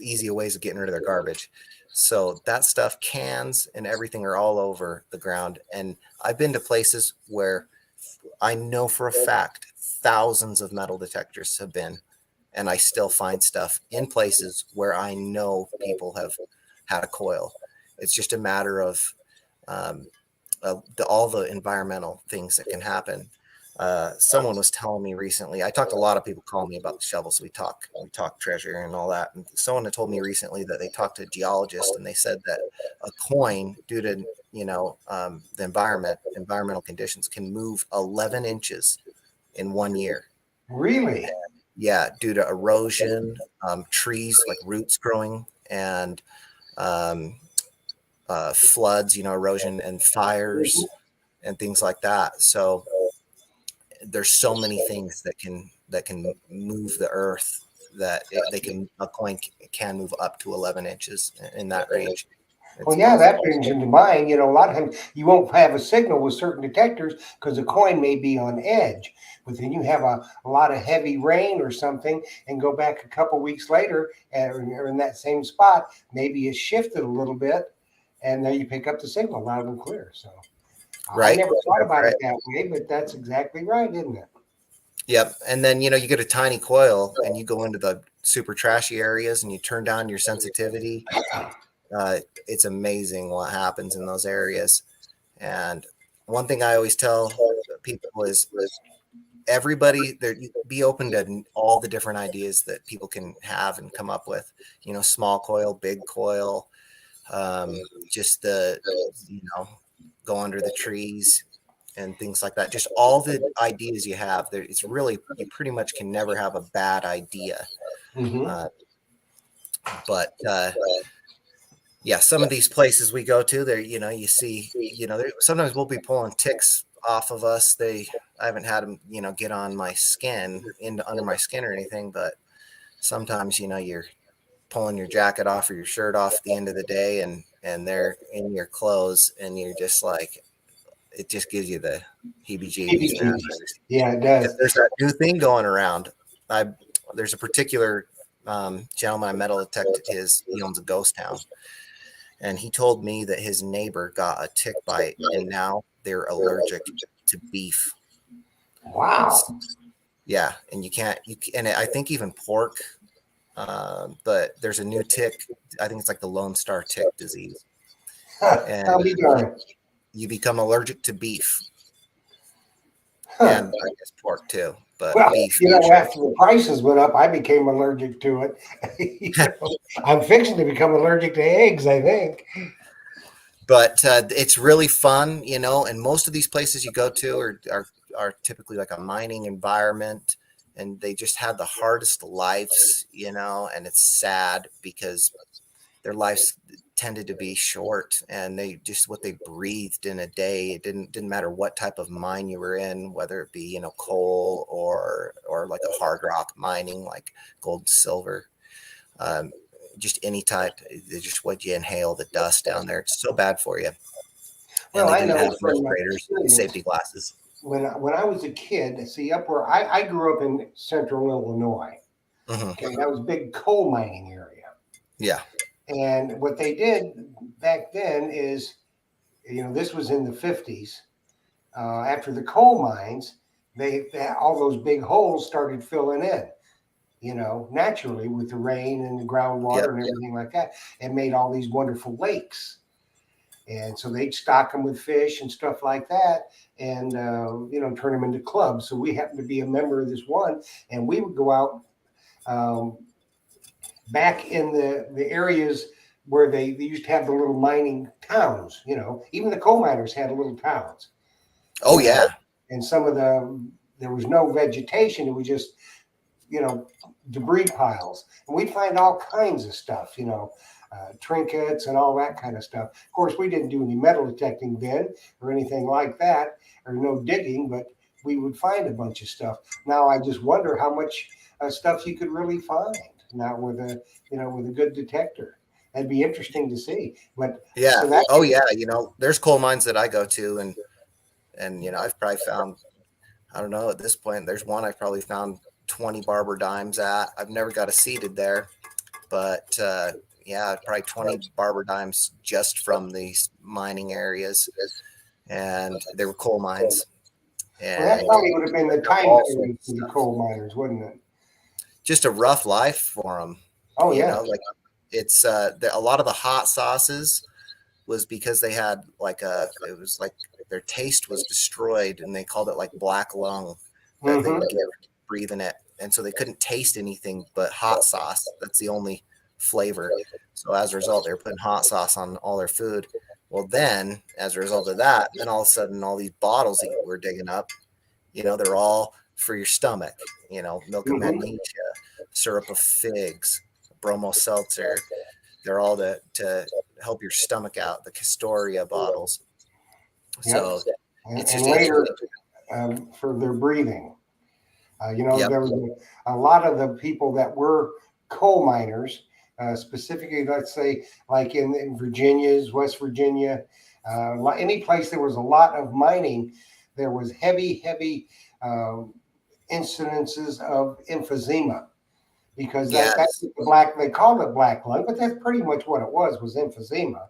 easy a ways of getting rid of their garbage. So that stuff, cans and everything are all over the ground. And I've been to places where I know for a fact thousands of metal detectors have been, and I still find stuff in places where I know people have had a coil. It's just a matter of all the environmental things that can happen. Someone was telling me recently. I talked to a lot of people calling me about the shovels. We talk treasure and all that. And someone had told me recently that they talked to a geologist and they said that a coin, due to the environmental conditions, can move 11 inches in 1 year. Really? Yeah, due to erosion, trees like roots growing, and um, floods, erosion and fires and things like that. So there's so many things that can move the earth that a coin can move up to 11 inches in that range. Well, It's yeah, amazing. that brings into mind, a lot of times you won't have a signal with certain detectors because the coin may be on edge. But then you have a lot of heavy rain or something and go back a couple weeks later and you're in that same spot, maybe it's shifted a little bit and then you pick up the signal loud and clear. So I Right. never thought That's about right. it that way, but that's exactly right, isn't it? Yep. And then, you know, you get a tiny coil and you go into the super trashy areas and you turn down your sensitivity. It's amazing what happens in those areas. And one thing I always tell people is everybody there, be open to all the different ideas that people can have and come up with, you know, small coil, big coil, just you know, go under the trees and things like that. Just all the ideas you have there. It's really, you pretty much can never have a bad idea. Mm-hmm. But yeah, some of these places we go to there, you know, you see, you know, sometimes we'll be pulling ticks off of us. I haven't had them, you know, get on my skin, under my skin or anything, but sometimes, you know, you're pulling your jacket off or your shirt off at the end of the day, and they're in your clothes, and you're just like, it just gives you the heebie-jeebies, man. Yeah, it does. There's that new thing going around. There's a particular gentleman I metal detected he owns a ghost town, and he told me that his neighbor got a tick bite, and now they're allergic to beef. Wow. Yeah, and and I think even pork. But there's a new tick. I think it's like the Lone Star tick disease, and I'll be darned. you become allergic to beef Huh. and I guess pork too. But Well, beef, you know, after the prices went up, I became allergic to it. You know, I'm fixing to become allergic to eggs, I think. but it's really fun, you know. And most of these places you go to are typically like a mining environment, and they just have the hardest lives, you know. And it's sad because their lives tended to be short, and they just what they breathed in a day. It didn't matter what type of mine you were in, whether it be, you know, coal or like a hard rock mining like gold, silver, just any type. Just what you inhale, the dust down there, it's so bad for you. Well, And they I didn't know have from respirators, safety glasses. when I was a kid, see, up where I grew up in central Illinois. Mm-hmm. Okay, that was a big coal mining area. Yeah. And what they did back then is, you know, this was in the 50s. After the coal mines, they all those big holes started filling in, you know, naturally with the rain and the groundwater and everything like that, and made all these wonderful lakes. And so they'd stock them with fish and stuff like that, and you know, turn them into clubs. So we happened to be a member of this one, and we would go out back in the areas where they used to have the little mining towns. You know, even the coal miners had little towns. Oh yeah. And some of there was no vegetation. It was just, you know, debris piles, and we'd find all kinds of stuff. You know. Trinkets and all that kind of stuff. Of course, we didn't do any metal detecting then or anything like that, or no digging, but we would find a bunch of stuff. Now I just wonder how much stuff you could really find now with a good detector. That'd be interesting to see. But yeah, so that, oh yeah, you know, there's coal mines that I go to, and you know, I've probably found, I don't know, at this point, there's one I've probably found 20 barber dimes at. I've never got a seated there, but yeah, probably 20 barber dimes just from these mining areas, and they were coal mines. And well, that probably would have been the time period for the coal miners, wouldn't it? Just a rough life for them. Oh you yeah. know, like it's a lot of the hot sauces was because they had it was like their taste was destroyed, and they called it like black lung that they would get breathing it, and so they couldn't taste anything but hot sauce. That's the only flavor. So as a result, they were putting hot sauce on all their food. Well, then as a result of that, then all of a sudden, all these bottles that we're digging up, you know, they're all for your stomach. You know, milk of magnesia, syrup of figs, bromo seltzer. They're all to help your stomach out. The Castoria bottles. So and later for their breathing. You know, there was a lot of the people that were coal miners, specifically, let's say, like in Virginia's, West Virginia, any place there was a lot of mining, there was heavy incidences of emphysema, because that's the black, they called it black lung, but that's pretty much what it was emphysema.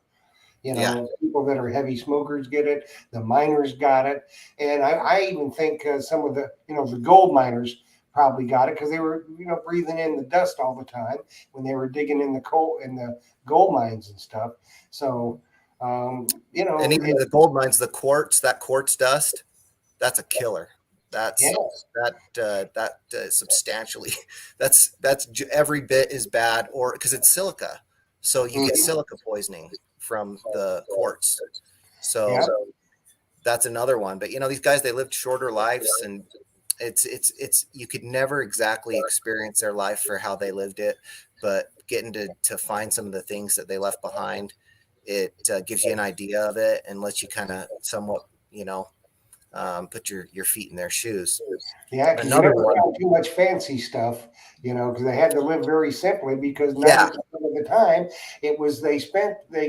You Yeah. know, people that are heavy smokers get it. The miners got it, and I even think some of the the gold miners probably got it because they were breathing in the dust all the time when they were digging in the coal in the gold mines and stuff. So And even the gold mines, that quartz dust, that's a killer. yeah. That's substantially that's every bit as bad, or because it's silica, so you get Mhm. silica poisoning from the quartz. Yeah. So that's another one. But these guys, they lived shorter lives, and it's you could never exactly experience their life for how they lived it, but getting to find some of the things that they left behind, it gives you an idea of it and lets you kind of somewhat put your feet in their shoes. Yeah, because you Another never one, found too much fancy stuff, because they had to live very simply because yeah, 90% of the time it was they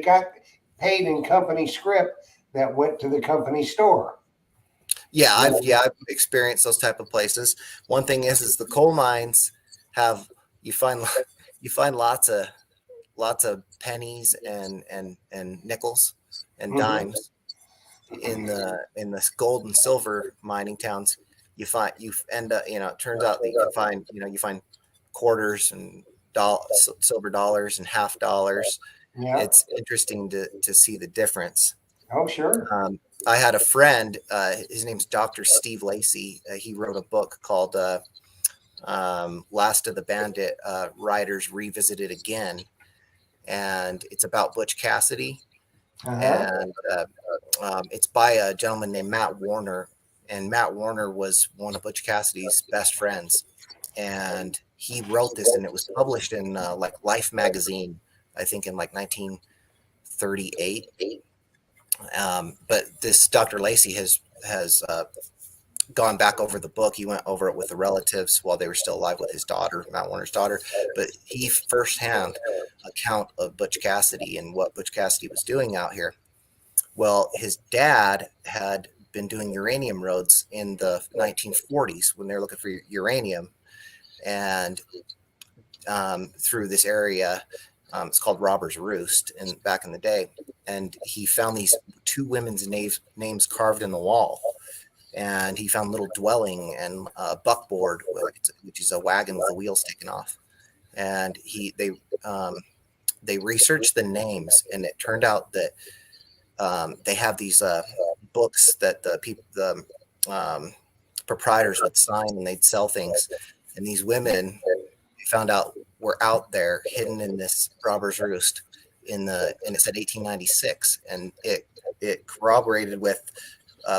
got paid in company script that went to the company store. I've experienced those type of places. One thing is the coal mines have you find you find lots of pennies and nickels and Hmm. dimes in the gold and silver mining towns. You end up, it turns out that you can find, you find quarters and silver dollars and half dollars. Yeah. It's interesting to see the difference. Oh, sure. I had a friend, his name's Dr. Steve Lacey. He wrote a book called Last of the Bandit Riders Revisited Again. And it's about Butch Cassidy. Uh-huh. And it's by a gentleman named Matt Warner. And Matt Warner was one of Butch Cassidy's best friends. And he wrote this, and it was published in like Life magazine, I think in like 1938. But this Dr. Lacey has gone back over the book. He went over it with the relatives while they were still alive with his daughter, Matt Warner's daughter. But he firsthand account of Butch Cassidy and what Butch Cassidy was doing out here. Well, his dad had been doing uranium roads in the 1940s when they were looking for uranium, and through this area. It's called Robber's Roost, and back in the day, and he found these two women's names carved in the wall, and he found little dwelling and a buckboard, which is a wagon with the wheels taken off, and they researched the names, and it turned out that they have these books that the proprietors would sign, and they'd sell things, and these women found out were out there hidden in this Robber's Roost and it said 1896, and it corroborated with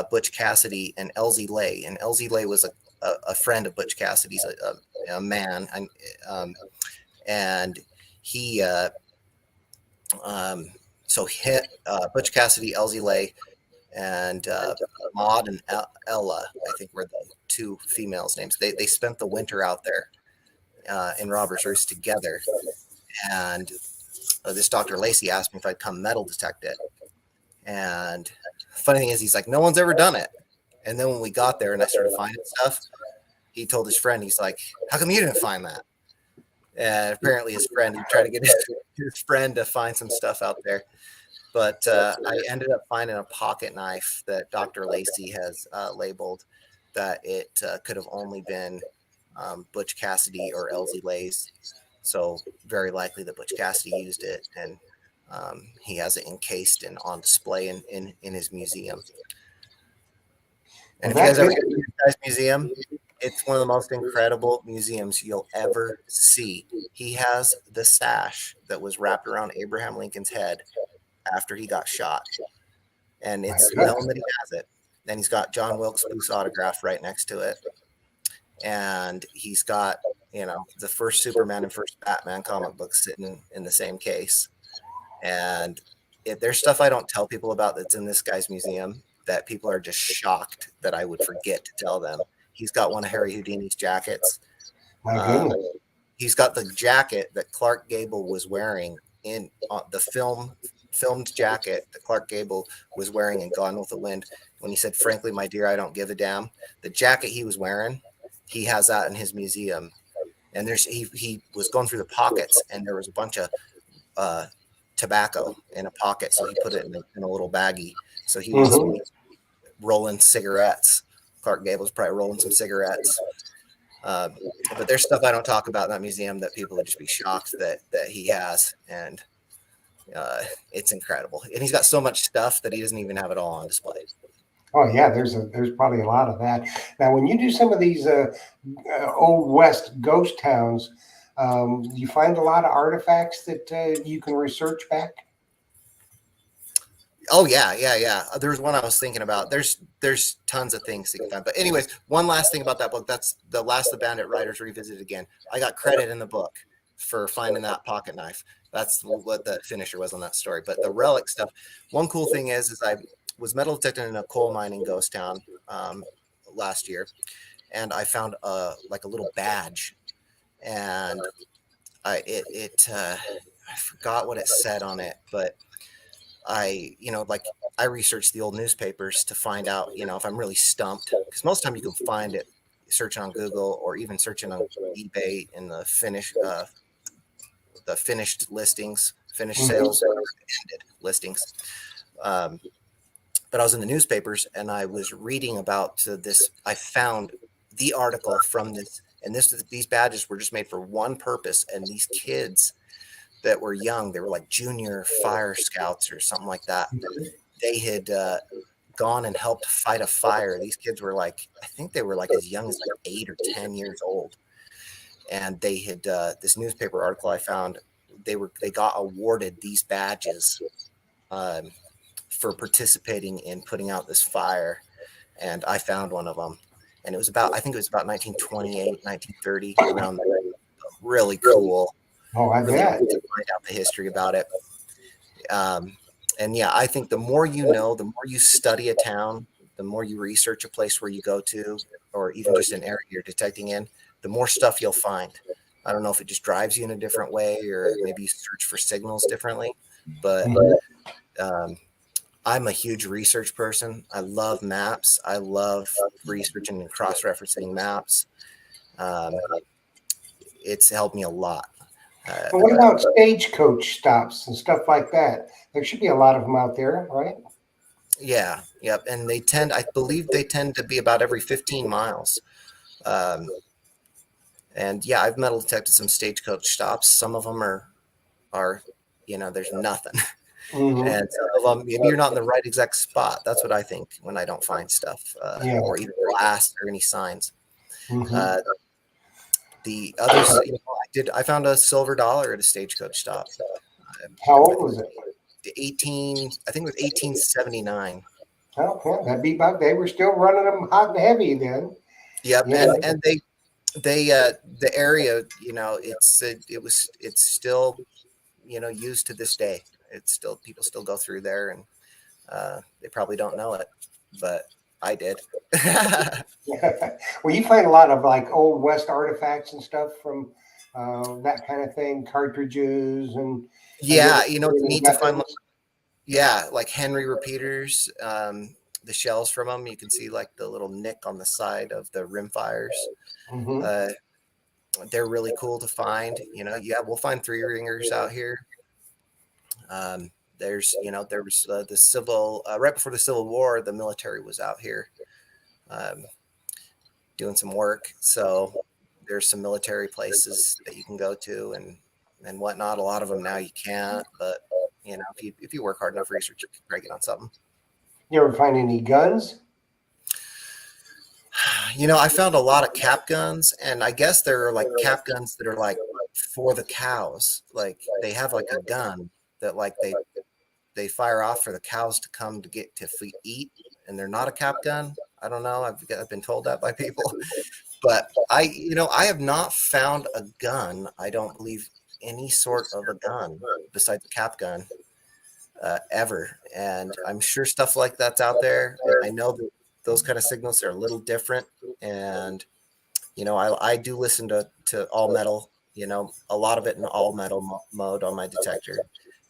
Butch Cassidy and Elsie Lay, and Elsie Lay was a friend of Butch Cassidy's, a man, and he so hit Butch Cassidy, Elsie Lay, and Maud and Ella, I think were the two females' names. They spent the winter out there in Robber's Roost together, and this Dr. Lacey asked me if I'd come metal detect it. And funny thing is, he's like, no one's ever done it. And then when we got there and I started finding stuff, he told his friend, he's like, how come you didn't find that? And apparently his friend, he tried to get his friend to find some stuff out there. But I ended up finding a pocket knife that Dr. Lacey has labeled that it could have only been Butch Cassidy or Elsie Lay's. So very likely that Butch Cassidy used it, and he has it encased and on display in his museum. And Well, if you guys ever that's go to this guy's museum, it's one of the most incredible museums you'll ever see. He has the sash that was wrapped around Abraham Lincoln's head after he got shot, and it's known that he has it. Then he's got John Wilkes Booth's autograph right next to it, and he's got the first Superman and first Batman comic books sitting in the same case. And there's stuff I don't tell people about that's in this guy's museum that people are just shocked that I would forget to tell them. He's got one of Harry Houdini's jackets. my goodness. He's got the jacket that Clark Gable was wearing in the filmed jacket that Clark Gable was wearing in Gone with the Wind when he said, "Frankly, my dear, I don't give a damn." The jacket he was wearing, he has that in his museum. And he was going through the pockets, and there was a bunch of tobacco in a pocket, so he put it in a little baggie. So he was rolling cigarettes. Clark Gable was probably rolling some cigarettes. But there's stuff I don't talk about in that museum that people would just be shocked that he has, and it's incredible. And he's got so much stuff that he doesn't even have it all on display. Oh yeah, there's probably a lot of that. Now, when you do some of these old West ghost towns, you find a lot of artifacts that you can research back. Oh yeah. There's one I was thinking about. There's tons of things you can find. But anyways, one last thing about that book. That's The Last of the Bandit Riders Revisited Again. I got credit in the book for finding that pocket knife. That's what the finisher was on that story. But the relic stuff. One cool thing is I was metal detecting in a coal mining ghost town last year, and I found a little badge, and I forgot what it said on it, but I researched the old newspapers to find out, if I'm really stumped, because most of the time you can find it searching on Google or even searching on eBay in the finished listings, finished sales, or ended listings. But I was in the newspapers and I was reading about this. I found the article from this, and these badges were just made for one purpose. And these kids that were young, they were like junior fire scouts or something like that. They had gone and helped fight a fire. These kids were I think they were as young as 8 or 10 years old. And they had this newspaper article I found. They got awarded these badges for participating in putting out this fire, and I found one of them, and I think it was about 1928, 1930, around there. Really cool. Oh, I bet. To find out the history about it. And yeah, I think the more you know, the more you study a town, the more you research a place where you go to, or even just an area you're detecting in, the more stuff you'll find. I don't know if it just drives you in a different way, or maybe you search for signals differently, but I'm a huge research person. I love maps. I love researching and cross-referencing maps. It's helped me a lot. But what about stagecoach stops and stuff like that? There should be a lot of them out there, right? Yeah, yep. And I believe they tend to be about every 15 miles. And yeah, I've metal detected some stagecoach stops. Some of them are there's nothing. And some of them, maybe you're not in the right exact spot. That's what I think when I don't find stuff, or even glass or any signs. The others, I found a silver dollar at a stagecoach stop. How old was it? I think it was 1879. Okay, that'd be about. They were still running them hot and heavy then. Yep, yeah. And they the area, it's still, used to this day. It's still, people still go through there, and they probably don't know it, but I did. Well, you find a lot of old West artifacts and stuff from that kind of thing, cartridges and it's neat to find. Like Henry repeaters, the shells from them. You can see the little nick on the side of the rim fires. They're really cool to find. We'll find 3-ringers out here. There was the civil, right before the Civil War, the military was out here doing some work. So there's some military places that you can go to and whatnot. A lot of them now you can't, but if you work hard enough research, you can break it on something. You ever find any guns? I found a lot of cap guns, and I guess there are cap guns that are for the cows. They have a gun that they fire off for the cows to come to get to eat, and they're not a cap gun. I don't know. I've been told that by people, but I have not found a gun. I don't believe any sort of a gun besides a cap gun ever. And I'm sure stuff like that's out there. I know that those kind of signals are a little different. And, I do listen to all metal, a lot of it in all metal mode on my detector.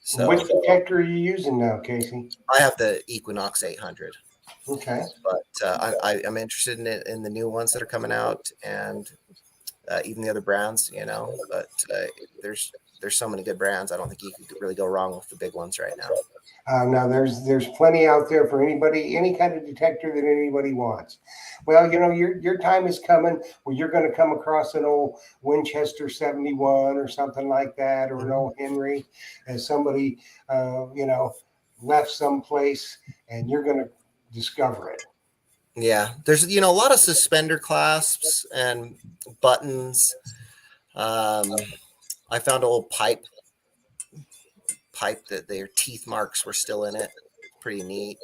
So which detector are you using now, Casey? I have the Equinox 800. Okay. But I'm interested in the new ones that are coming out, and even the other brands, you know. But there's so many good brands. I don't think you could really go wrong with the big ones right now. Now there's plenty out there for anybody, any kind of detector that anybody wants. Well, you know, your time is coming where you're going to come across an old Winchester 71 or something like that, or an old Henry, as somebody you know, left someplace, and you're going to discover it. Yeah, there's, you know, a lot of suspender clasps and buttons. I found an old pipe that their teeth marks were still in it. Pretty neat.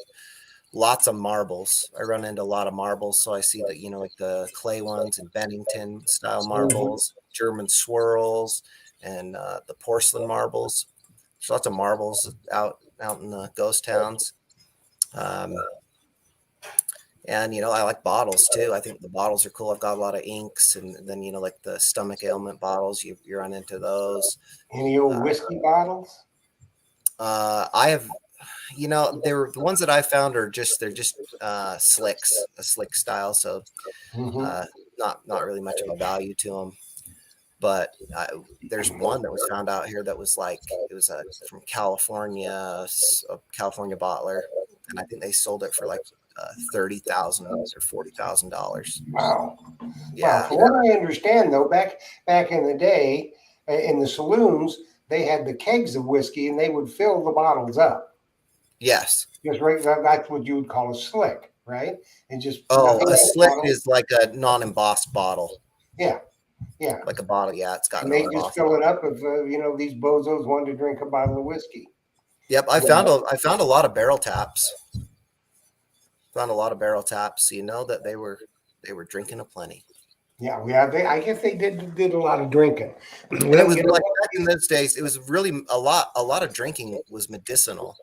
Lots of marbles. I run into a lot of marbles, so I see that, you know, like the clay ones and Bennington style marbles, German swirls, and the porcelain marbles. There's lots of marbles out in the ghost towns. And, you know, I like bottles too. I think the bottles are cool. I've got a lot of inks, and then, you know, like the stomach ailment bottles, you run into those. Any old whiskey bottles? I have, you know, they're the ones that I found are they're just slicks, a slick style. So not really much of a value to them. But there's one that was found out here that was like, it was from California, a California bottler. And I think they sold it for like $30,000 or $40,000. Wow. Yeah. Well, from what I understand, though, back in the day, in the saloons, they had the kegs of whiskey, and they would fill the bottles up. Yes. Just right. That's what you would call a slick, right? And just a slick is like a non-embossed bottle. Yeah. Yeah. Like a bottle. Yeah, it's got. And they just fill it up if you know, these bozos wanted to drink a bottle of whiskey. Yep, I found a lot of barrel taps. Found a lot of barrel taps. You know that they were drinking aplenty. Yeah, I guess they did a lot of drinking. And it was like back in those days, it was really a lot of drinking was medicinal.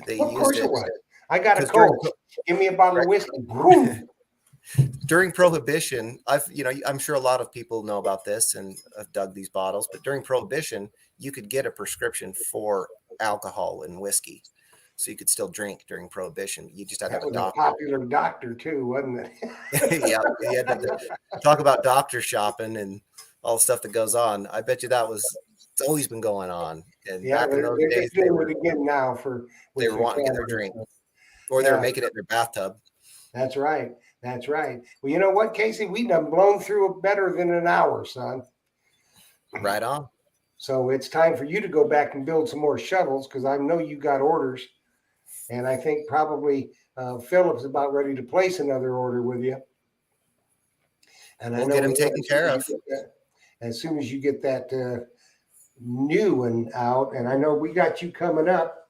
They of course used it was. I got a 'cause cold. Give me a bottle of whiskey. Boom. during Prohibition, I'm sure a lot of people know about this and have dug these bottles, but during Prohibition, you could get a prescription for alcohol and whiskey. So you could still drink during Prohibition. You just had to have a doctor. A popular doctor too, wasn't it? Yeah, you had to talk about doctor shopping and all the stuff that goes on. I bet you it's always been going on. And Yeah, back in those they're days, doing it again now they were wanting to get their drink, or they were making it in their bathtub. That's right. That's right. Well, you know what, Casey? We done blown through it better than an hour, son. Right on. So it's time for you to go back and build some more shovels, because I know you got orders. And I think probably Philip's about ready to place another order with you. And we'll get him taken care of. As soon as you get that new one out. And I know we got you coming up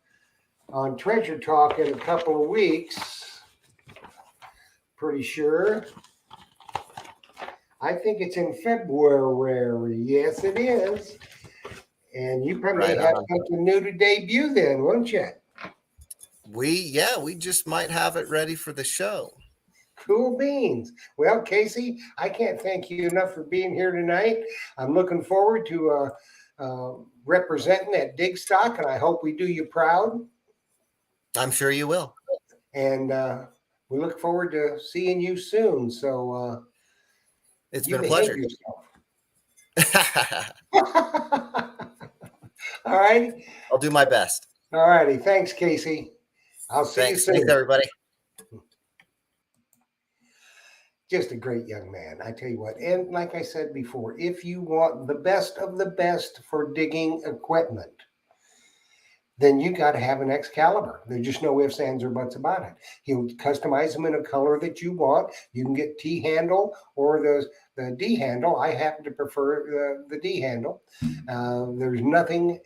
on Treasure Talk in a couple of weeks. Pretty sure. I think it's in February. Yes, it is. And you probably have something new to debut then, won't you? We just might have it ready for the show. Cool beans. Well, Casey, I can't thank you enough for being here tonight. I'm looking forward to representing at Digstock, and I hope we do you proud. I'm sure you will. And we look forward to seeing you soon. So it's been a pleasure. All right. I'll do my best. All righty. Thanks, Casey. I'll see you soon. Thanks, everybody. Just a great young man, I tell you what. And like I said before, if you want the best of the best for digging equipment, then you got to have an Excalibur. There's just no ifs, ands, or buts about it. He'll customize them in a color that you want. You can get T handle or the D handle. I happen to prefer the D handle. There's nothing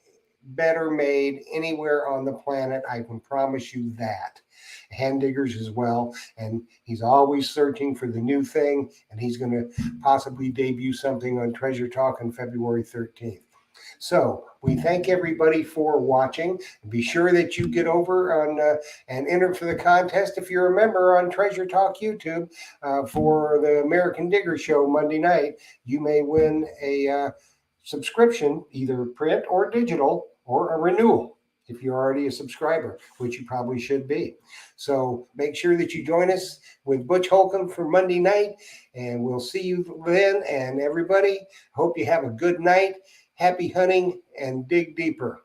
better made anywhere on the planet. I can promise you that. Hand diggers as well. And he's always searching for the new thing. And he's going to possibly debut something on Treasure Talk on February 13th. So we thank everybody for watching. Be sure that you get over on and enter for the contest if you're a member on Treasure Talk YouTube for the American Digger Show Monday night. You may win a subscription, either print or digital, or a renewal. if you're already a subscriber, which you probably should be. So make sure that you join us with Butch Holcomb for Monday night, and we'll see you then. And everybody, hope you have a good night. Happy hunting and dig deeper.